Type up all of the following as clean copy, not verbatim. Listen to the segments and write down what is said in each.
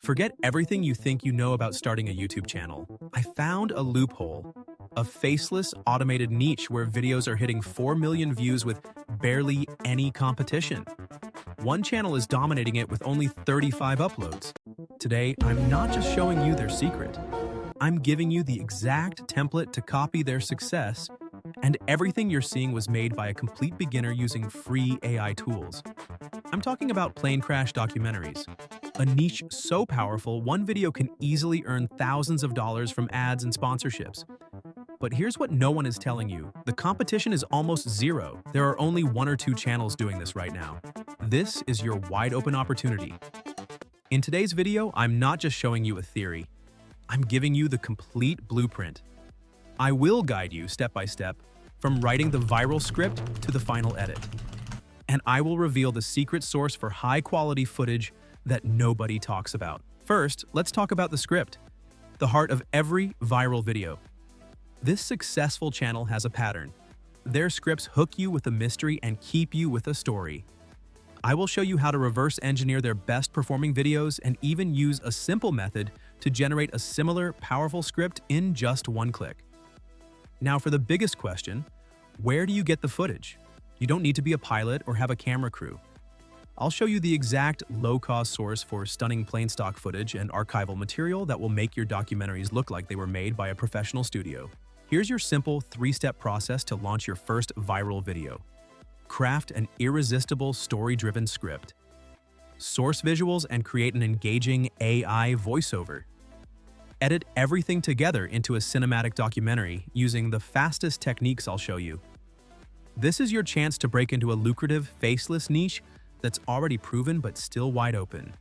Forget everything you think you know about starting a YouTube channel. I found a loophole, a faceless automated niche where videos are hitting 4 million views with barely any competition. One channel is dominating it with only 35 uploads. Today, I'm not just showing you their secret. I'm giving you the exact template to copy their success, and everything you're seeing was made by a complete beginner using free AI tools. I'm talking about plane crash documentaries, a niche so powerful one video can easily earn thousands of dollars from ads and sponsorships. But here's what no one is telling you. The competition is almost zero. There are only 1 or 2 channels doing this right now. This is your wide open opportunity. In today's video, I'm not just showing you a theory. I'm giving you the complete blueprint. I will guide you step by step from writing the viral script to the final edit. And I will reveal the secret source for high-quality footage that nobody talks about. First, let's talk about the script, the heart of every viral video. This successful channel has a pattern. Their scripts hook you with a mystery and keep you with a story. I will show you how to reverse engineer their best performing videos and even use a simple method to generate a similar powerful script in just 1 click. Now for the biggest question, where do you get the footage? You don't need to be a pilot or have a camera crew. I'll show you the exact low-cost source for stunning plain stock footage and archival material that will make your documentaries look like they were made by a professional studio. Here's your simple 3-step process to launch your first viral video. Craft an irresistible story-driven script. Source visuals and create an engaging AI voiceover. Edit everything together into a cinematic documentary using the fastest techniques I'll show you. This is your chance to break into a lucrative, faceless niche that's already proven but still wide open.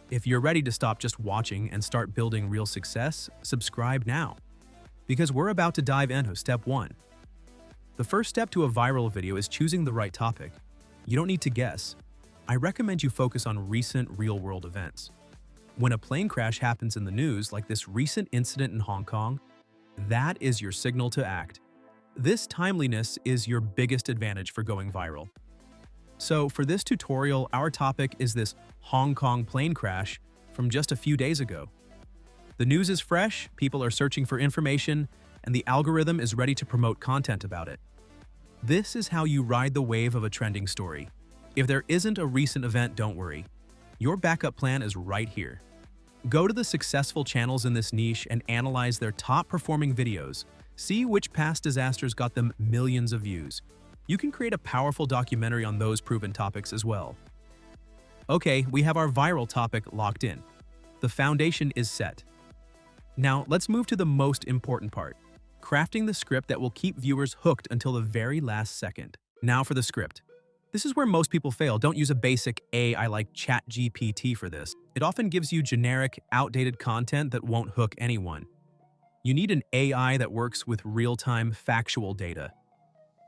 If you're ready to stop just watching and start building real success, subscribe now, because we're about to dive into step 1. The first step to a viral video is choosing the right topic. You don't need to guess. I recommend you focus on recent real-world events. When a plane crash happens in the news, like this recent incident in Hong Kong, that is your signal to act. This timeliness is your biggest advantage for going viral. So for this tutorial, our topic is this Hong Kong plane crash from just a few days ago. The news is fresh, people are searching for information, and the algorithm is ready to promote content about it. This is how you ride the wave of a trending story. If there isn't a recent event, don't worry. Your backup plan is right here. Go to the successful channels in this niche and analyze their top-performing videos. See which past disasters got them millions of views. You can create a powerful documentary on those proven topics as well. Okay, we have our viral topic locked in. The foundation is set. Now, let's move to the most important part, crafting the script that will keep viewers hooked until the very last second. Now for the script. This is where most people fail. Don't use a basic AI like ChatGPT for this. It often gives you generic, outdated content that won't hook anyone. You need an AI that works with real-time, factual data.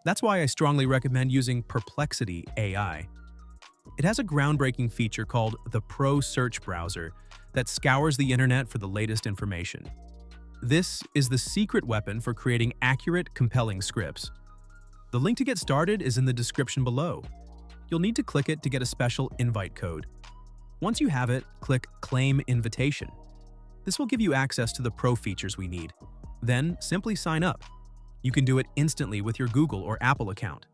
That's why I strongly recommend using Perplexity AI. It has a groundbreaking feature called the Pro Search Browser that scours the internet for the latest information. This is the secret weapon for creating accurate, compelling scripts. The link to get started is in the description below. You'll need to click it to get a special invite code. Once you have it, click Claim Invitation. This will give you access to the pro features we need. Then, simply sign up. You can do it instantly with your Google or Apple account.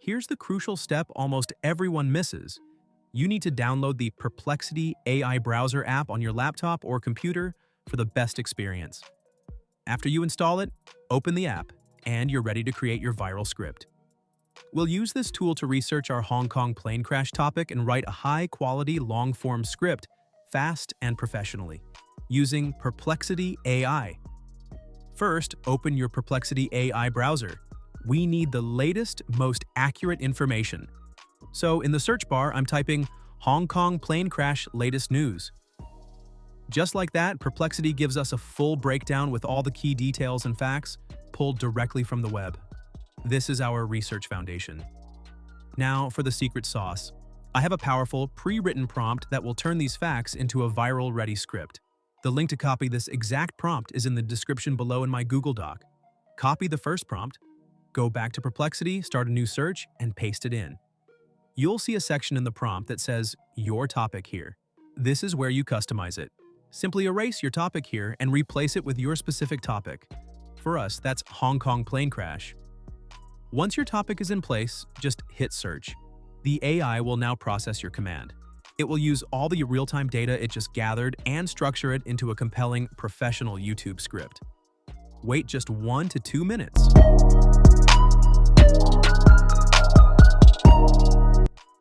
Here's the crucial step almost everyone misses. You need to download the Perplexity AI browser app on your laptop or computer for the best experience. After you install it, open the app, and you're ready to create your viral script. We'll use this tool to research our Hong Kong plane crash topic and write a high-quality, long-form script, fast and professionally, using Perplexity AI. First, open your Perplexity AI browser. We need the latest, most accurate information. So in the search bar, I'm typing Hong Kong plane crash latest news. Just like that, Perplexity gives us a full breakdown with all the key details and facts pulled directly from the web. This is our research foundation. Now for the secret sauce. I have a powerful, pre-written prompt that will turn these facts into a viral-ready script. The link to copy this exact prompt is in the description below in my Google Doc. Copy the first prompt, go back to Perplexity, start a new search, and paste it in. You'll see a section in the prompt that says, "Your topic" here. This is where you customize it. Simply erase your topic here and replace it with your specific topic. For us, that's Hong Kong plane crash. Once your topic is in place, just hit search. The AI will now process your command. It will use all the real-time data it just gathered and structure it into a compelling, professional YouTube script. Wait just 1 to 2 minutes.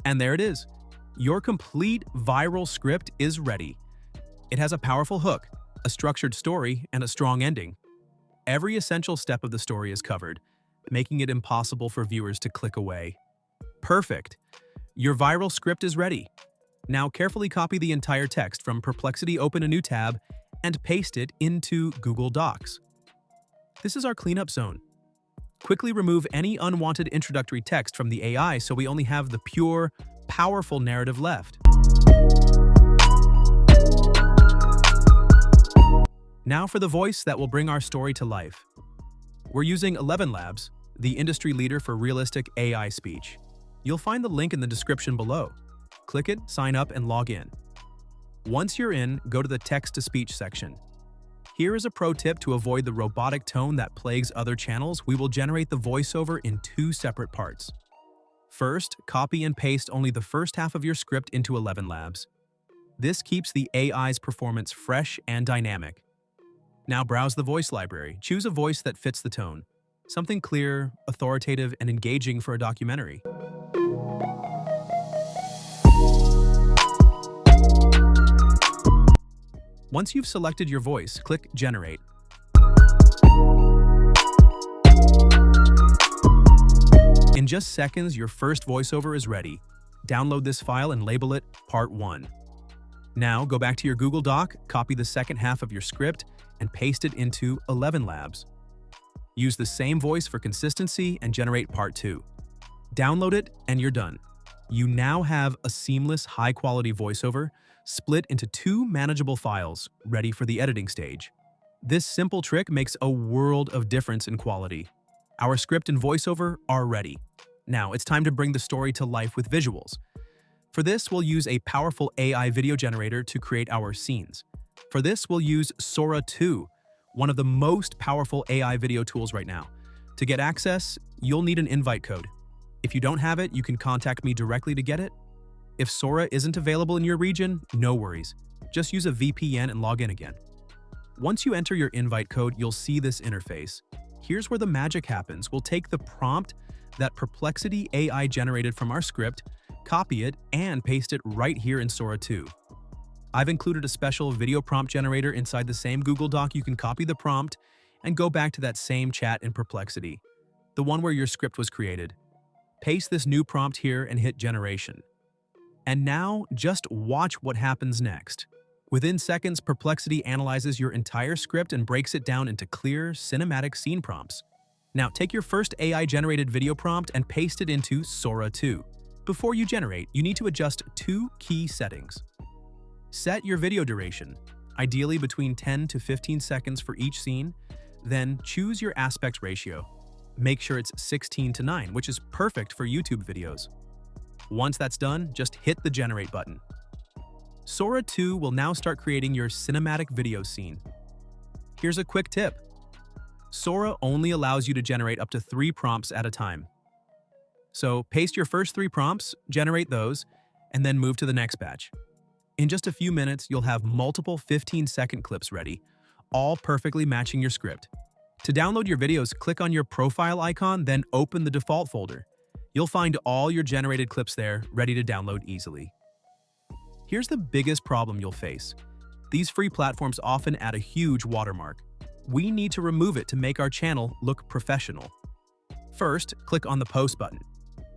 And there it is. Your complete viral script is ready. It has a powerful hook, a structured story, and a strong ending. Every essential step of the story is covered, making it impossible for viewers to click away. Perfect! Your viral script is ready. Now carefully copy the entire text from Perplexity, open a new tab, and paste it into Google Docs. This is our cleanup zone. Quickly remove any unwanted introductory text from the AI so we only have the pure, powerful narrative left. Now for the voice that will bring our story to life. We're using ElevenLabs, the industry leader for realistic AI speech. You'll find the link in the description below. Click it, sign up, and log in. Once you're in, go to the text-to-speech section. Here is a pro tip to avoid the robotic tone that plagues other channels. We will generate the voiceover in 2 separate parts. First, copy and paste only the first half of your script into ElevenLabs. This keeps the AI's performance fresh and dynamic. Now browse the voice library. Choose a voice that fits the tone. Something clear, authoritative, and engaging for a documentary. Once you've selected your voice, click Generate. In just seconds, your first voiceover is ready. Download this file and label it Part 1. Now, go back to your Google Doc, copy the second half of your script, and paste it into ElevenLabs. Use the same voice for consistency and generate Part 2. Download it, and you're done. You now have a seamless, high-quality voiceover split into 2 manageable files, ready for the editing stage. This simple trick makes a world of difference in quality. Our script and voiceover are ready. Now, it's time to bring the story to life with visuals. For this, we'll use a powerful AI video generator to create our scenes. For this, we'll use Sora 2, one of the most powerful AI video tools right now. To get access, you'll need an invite code. If you don't have it, you can contact me directly to get it. If Sora isn't available in your region, no worries. Just use a VPN and log in again. Once you enter your invite code, you'll see this interface. Here's where the magic happens. We'll take the prompt that Perplexity AI generated from our script, copy it, and paste it right here in Sora 2. I've included a special video prompt generator inside the same Google Doc. You can copy the prompt and go back to that same chat in Perplexity, the one where your script was created. Paste this new prompt here and hit generation. And now, just watch what happens next. Within seconds, Perplexity analyzes your entire script and breaks it down into clear, cinematic scene prompts. Now, take your first AI-generated video prompt and paste it into Sora 2. Before you generate, you need to adjust 2 key settings. Set your video duration, ideally between 10 to 15 seconds for each scene. Then choose your aspect ratio. Make sure it's 16:9, which is perfect for YouTube videos. Once that's done, just hit the Generate button. Sora 2 will now start creating your cinematic video scene. Here's a quick tip. Sora only allows you to generate up to 3 prompts at a time. So paste your first 3 prompts, generate those, and then move to the next batch. In just a few minutes, you'll have multiple 15-second clips ready, all perfectly matching your script. To download your videos, click on your profile icon, then open the default folder. You'll find all your generated clips there, ready to download easily. Here's the biggest problem you'll face. These free platforms often add a huge watermark. We need to remove it to make our channel look professional. First, click on the Post button.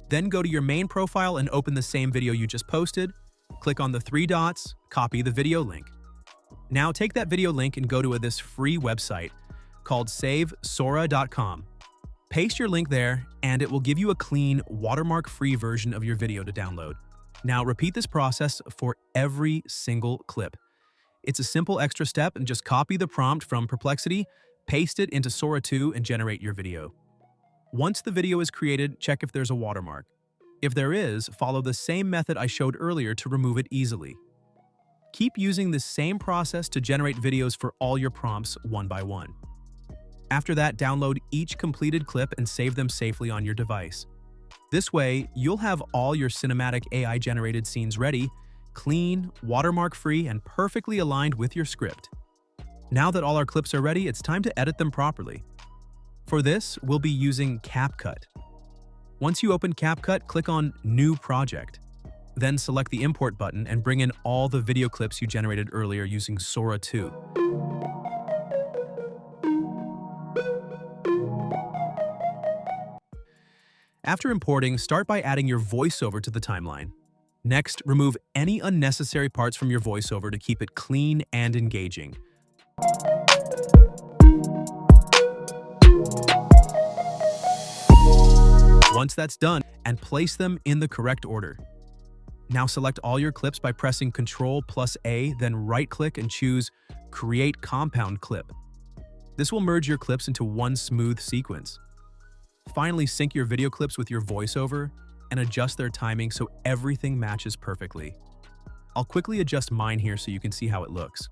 Then go to your main profile and open the same video you just posted. Click on the 3 dots, copy the video link. Now take that video link and go to this free website called savesora.com. Paste your link there, and it will give you a clean, watermark-free version of your video to download. Now repeat this process for every single clip. It's a simple extra step, and just copy the prompt from Perplexity, paste it into Sora 2, and generate your video. Once the video is created, check if there's a watermark. If there is, follow the same method I showed earlier to remove it easily. Keep using the same process to generate videos for all your prompts one by one. After that, download each completed clip and save them safely on your device. This way, you'll have all your cinematic AI-generated scenes ready, clean, watermark-free, and perfectly aligned with your script. Now that all our clips are ready, it's time to edit them properly. For this, we'll be using CapCut. Once you open CapCut, click on New Project. Then select the Import button and bring in all the video clips you generated earlier using Sora 2. After importing, start by adding your voiceover to the timeline. Next, remove any unnecessary parts from your voiceover to keep it clean and engaging. Once that's done, and place them in the correct order. Now select all your clips by pressing Ctrl+A, then right-click and choose Create Compound Clip. This will merge your clips into one smooth sequence. Finally, sync your video clips with your voiceover and adjust their timing so everything matches perfectly. I'll quickly adjust mine here so you can see how it looks.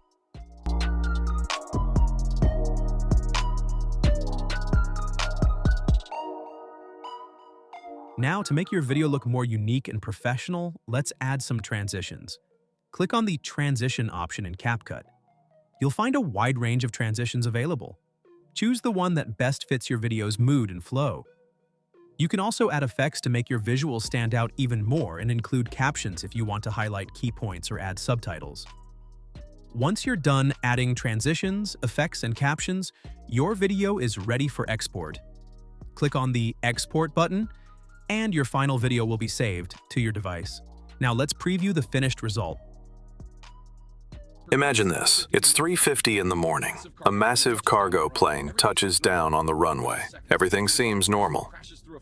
Now, to make your video look more unique and professional, let's add some transitions. Click on the Transition option in CapCut. You'll find a wide range of transitions available. Choose the one that best fits your video's mood and flow. You can also add effects to make your visuals stand out even more and include captions if you want to highlight key points or add subtitles. Once you're done adding transitions, effects, and captions, your video is ready for export. Click on the Export button, and your final video will be saved to your device. Now let's preview the finished result. Imagine this. It's 3:50 in the morning. A massive cargo plane touches down on the runway. Everything seems normal.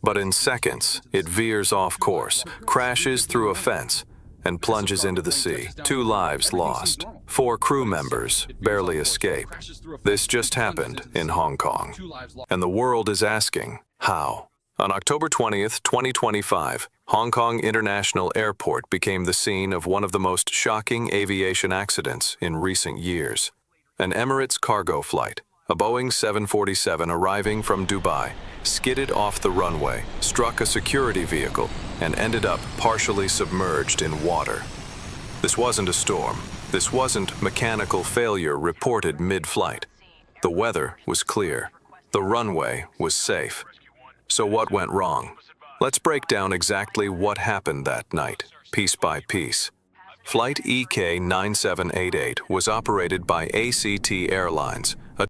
But in seconds, it veers off course, crashes through a fence, and plunges into the sea. 2 lives lost. 4 crew members barely escape. This just happened in Hong Kong. And the world is asking, how? On October 20th, 2025, Hong Kong International Airport became the scene of one of the most shocking aviation accidents in recent years. An Emirates cargo flight, a Boeing 747 arriving from Dubai, skidded off the runway, struck a security vehicle, and ended up partially submerged in water. This wasn't a storm. This wasn't mechanical failure reported mid-flight. The weather was clear. The runway was safe. So what went wrong? Let's break down exactly what happened that night, piece by piece. Flight EK9788 was operated by ACT Airlines,